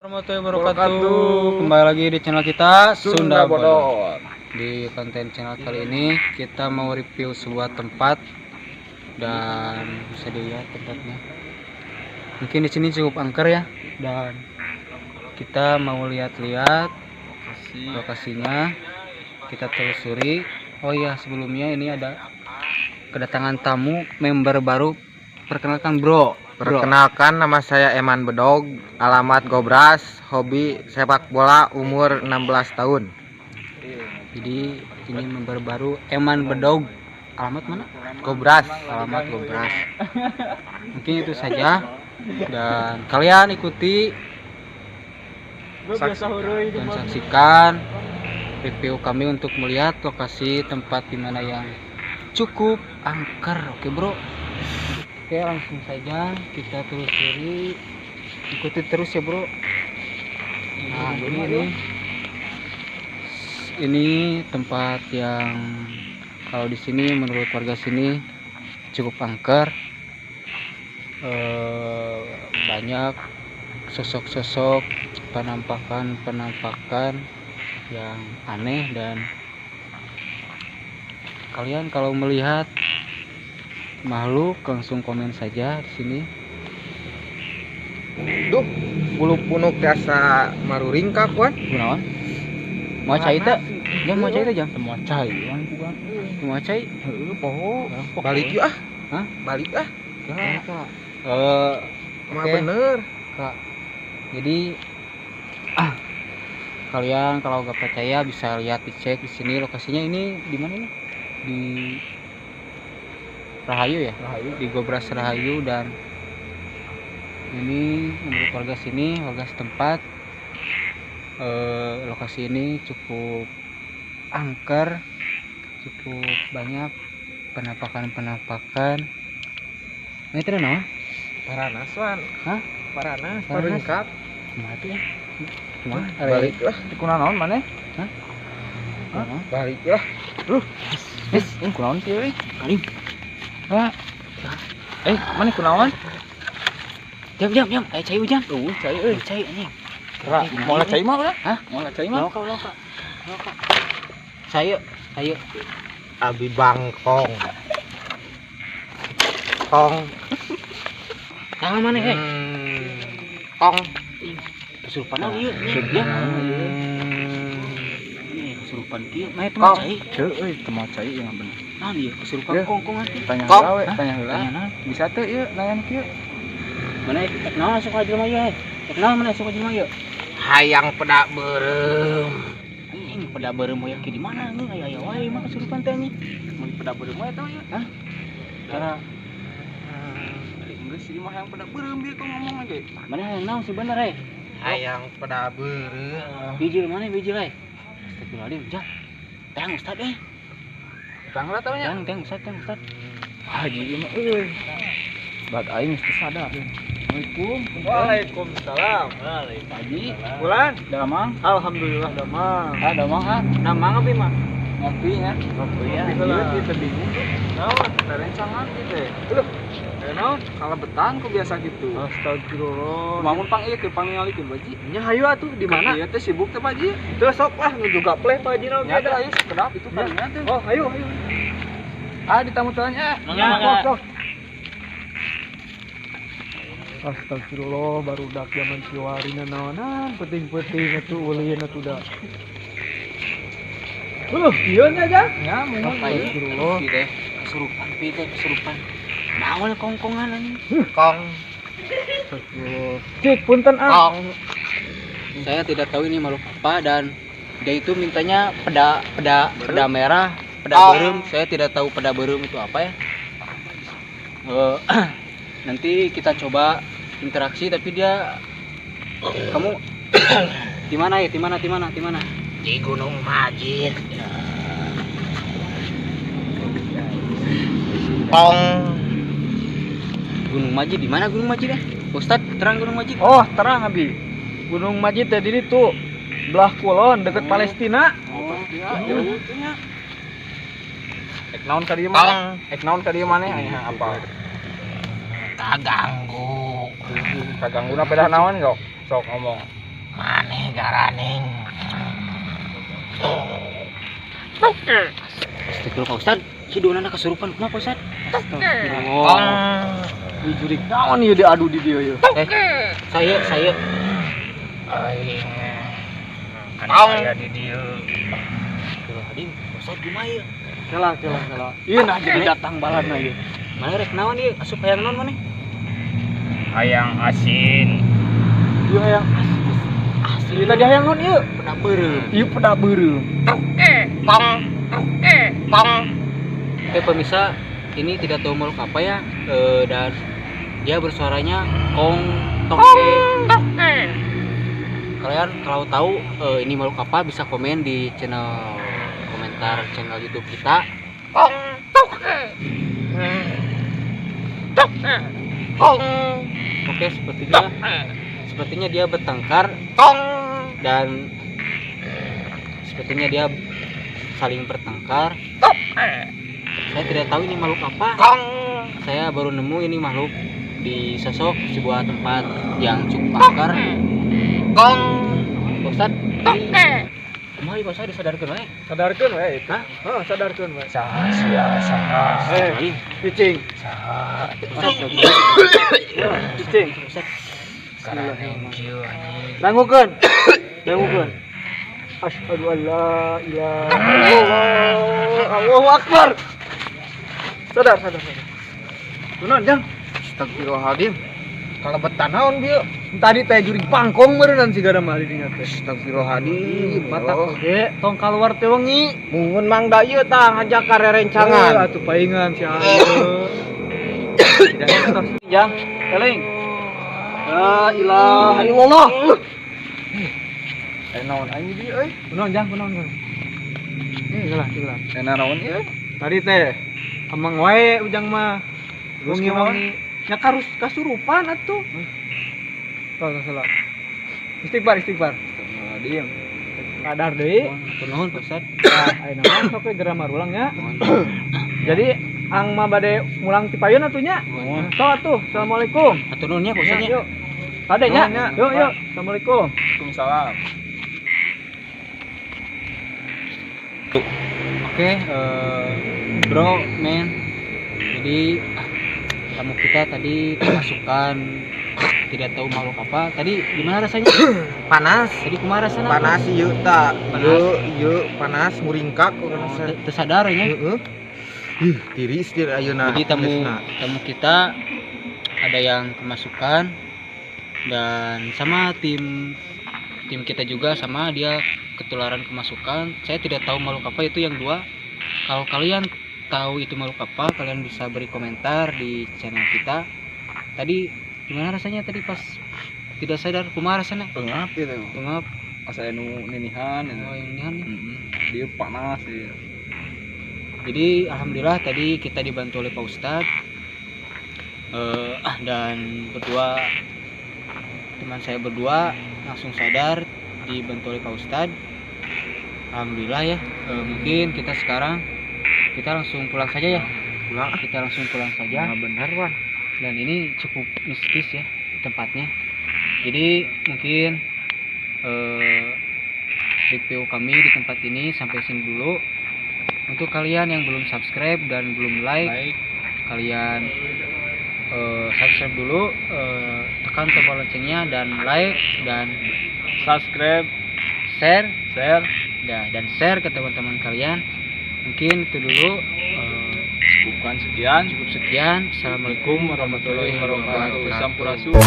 Warahmatullahi wabarakatuh. Kembali lagi di channel kita Sunda Bodor. Di konten channel kali ini kita mau review sebuah tempat dan bisa dilihat tempatnya. Mungkin di sini cukup angker ya, dan kita mau lihat-lihat lokasinya. Kita telusuri. Oh iya, sebelumnya ini ada kedatangan tamu member baru. Perkenalkan bro. Perkenalkan, nama saya Eman Bedog, alamat Gobras, hobi sepak bola, umur 16 tahun. Jadi ini member baru Eman Bedog. Alamat mana? Gobras. Alamat Gobras. Mungkin itu saja. Dan kalian ikuti dan saksikan review kami untuk melihat lokasi tempat dimana yang cukup angker. Oke bro. Oke, langsung saja kita telusuri, ikuti terus ya bro. Nah ini tempat yang kalau di sini menurut warga sini cukup angker. Banyak sosok-sosok penampakan yang aneh, dan kalian kalau melihat makhluk langsung komen saja di sini. Duh, bulu punuk tiasa maruring kakuan. Gunawan mau cai teh? Jangan mau cai teh, jangan mau cai. Mau cai? Poho. Balik yuk ah. Hah? Balik ah. Ya, Kak. Mah Oke. bener. Kak. Jadi kalian kalau nggak percaya bisa lihat, dicek di sini lokasinya. Ini di mana ini? Di Rahayu ya? Di Gobras Rahayu. Dan ini menurut warga sini, warga setempat, lokasi ini cukup angker, cukup banyak penampakan. Ini tidak naon? Paranas wan. Hah? Paranas. Paranas? Paringkat. Mati ya? Kumaha? Balik lah. Kuna naon mana? Hah? Balik lah. Kunaon sih euy? Kalim. Ah. Mana kunaon? Diam. Cai hujan. Cai euy. Cai anjing. Mau cai mah udah? Hah? Mau cai mah? Loka. Ayo. Abi bangkong. Kong. Tangan mana Kong. Kesurupan naon ieu? Ya. Kesurupan kieu. Mah itu Kong. cai. Euy, teu mau cai yang bener. Naon ieu? Kesurupan kongkong nanti. Tanya Kong. heula we, Hah? tanya heula. Tanya naon? Bisa teu ieu layan kieu? Mana ek naon asup ka jelema ieu? Ek naon mana asup ka jelema ieu? Hayang pedak beureum. Anjing pada beureum moyak di mana nih? Aya wae mah kesurupan teh anjing. Mun pedak beureum we tau ieu. Hah? Cara Inggris di mah hayang pedak beureum bieu kok ngomong aja. mana yang naon sih bener Hayang pedak beureum. Bijil mana bijil Astagfirullahaladzim, jangan. Tang Ustad Tang lah taunya. Tang Ustad. Haji ieu mah euy. Bat aing geus sadar. Assalamualaikum. Waalaikumsalam. Haji, Bulan. damang. Alhamdulillah damang. Damang damang abi mah. Ngopi ya. Ngopi ya. Iya, Kita bingung. Naon? Rerencangan teh. Leuh. Naon? Kalau betang kok biasa gitu. Astagfirullah. Bangun pang ieu ke pangingalikeun Baji. Nya hayu atuh di mana? Ieu teh sibuk teh Pak Ji. Teu sok lah nu juga pleh Pak Ji Ya ada ayo sekedap itu palingnya teh. Oh, hayu. Di tamu tanya. Sok. Astagfirullah, barudak zaman siwarina naonan penting-penting atuh ulin atuh da. Ieu nya aja. Ya, mun astagfirullah. Kesurupan. Naon kongkongan anjing. Kong. Astagfirullah. Cik, punten ah. Kong. Saya tidak tahu ini makhluk apa, dan dia itu mintanya peda merah, peda beureum. Saya tidak tahu peda beureum itu apa ya. Nanti kita coba interaksi, tapi dia kamu di mana ya? Di mana? Di Gunung Majid. Kong. Gunung Majid, di mana Gunung Majid ya? Ustad, terang Gunung Majid. Oh, terang abi. Gunung Majid tadi itu belah kulon deket Palestina. Jauh. Ek naon ka dieu mah? Ek naon ka dieu maneh aya apa? Kaganggu. Kaganggu na pedah naon sok ngomong. Maneh garaning. Astagfirullah Pak Ustad, si donana kesurupan kumaha Pak Ustad? Di jurik naon ieu diadu di dieu ieu. Saya Aing aya di dieu. Astagfirullahaladzim, Pak Ustad kumaha ieu? Kela. Ieu nah jadi datang baladna ieu. Mana rek naon ieu? Asup hayang naon maneh? Hayang asin. Ieu hayang asli tadi hayang naon ieu? Peda beureum. Ieu peda beureum. Oke pemirsa, ini tidak tahu makhluk apa ya, dan dia bersuaranya kong toke. Kalian kalau tahu ini makhluk apa bisa komen di channel komentar channel YouTube kita. Oke, sepertinya dia bertengkar dan sepertinya dia saling bertengkar. Saya tidak tahu ini makhluk apa. Saya baru nemu ini makhluk di sosok sebuah tempat yang cukup angker. Pak Ustad, kumaha Pak Ustad disadarkeun wae? Sadarkeun we eta. Heeh, sadarkeun we. Saha. Cicing. Saha. Cicing. Dangukeun. Asyhadu an la ilaha illallah. Allahu akbar. Sadar. Kunaon, Jang? Astagfirullahaladzim. Kalebetan naon bieu? Tadi teh jurig pangkong meureun sigana mah di dinya teh. Astagfirullahaladzim. Mata oge tong kaluar teh wengi. Mungun mang da ieu tah ngajak ka rerencangan. Atuh paingan si Ayu. Jang, eling. La ilaha illallah. Naon anjing di euy? Kunaon Jang, kunaon? Gelah. Naon ieu? Tadi teh amang wae ujang mah. Wengi-wengi nya kasurupan atuh. Salah. Istighfar. Diem. Sadar deui. Kunaon Pak Ustad? Ayeuna mah sok we geura marulang nya. Jadi ang mah bade mulang ti payun atuh nya. Sok atuh. Assalamualaikum. Atur nuhun nya Pak Ustad nya. Yuk. Tade nya. Yuk. Assalamualaikum. Waalaikumsalam. Oke, bro, men. Jadi tamu kita tadi kemasukan tidak tahu makhluk apa. Tadi gimana rasanya? Panas. Tadi kumaha rasanya? Panas ieu tak. Ieu panas muringkak Tersadar ya. Heeh. Tiris dir ayeuna. Jadi tamu kita ada yang kemasukan dan sama tim kita juga sama dia ketularan kemasukan. Saya tidak tahu makhluk apa itu yang dua. Kalau kalian tahu itu makhluk apa, kalian bisa beri komentar di channel kita. Tadi gimana rasanya tadi pas tidak sadar? Kumaha rasanya? Pengap ieu teh. Pengap. Asa anu ninihan. Oh, yang ini nih. Dia panas ieu. Jadi alhamdulillah tadi kita dibantu oleh Pak Ustad dan berdua teman saya berdua langsung sadar dibantu oleh Pak Ustad. Alhamdulillah ya. Mungkin kita sekarang langsung pulang saja ya. Kita langsung pulang saja. Nah, benar Wan. Dan ini cukup mistis ya tempatnya. Jadi mungkin review kami di tempat ini sampai sini dulu. Untuk kalian yang belum subscribe dan belum like. Kalian subscribe dulu, tekan tombol loncengnya dan like dan Subscribe, share dan share ke teman-teman kalian. Mungkin itu dulu. bukan sekian. Cukup sekian. Assalamualaikum warahmatullahi wabarakatuh. Sampurasun.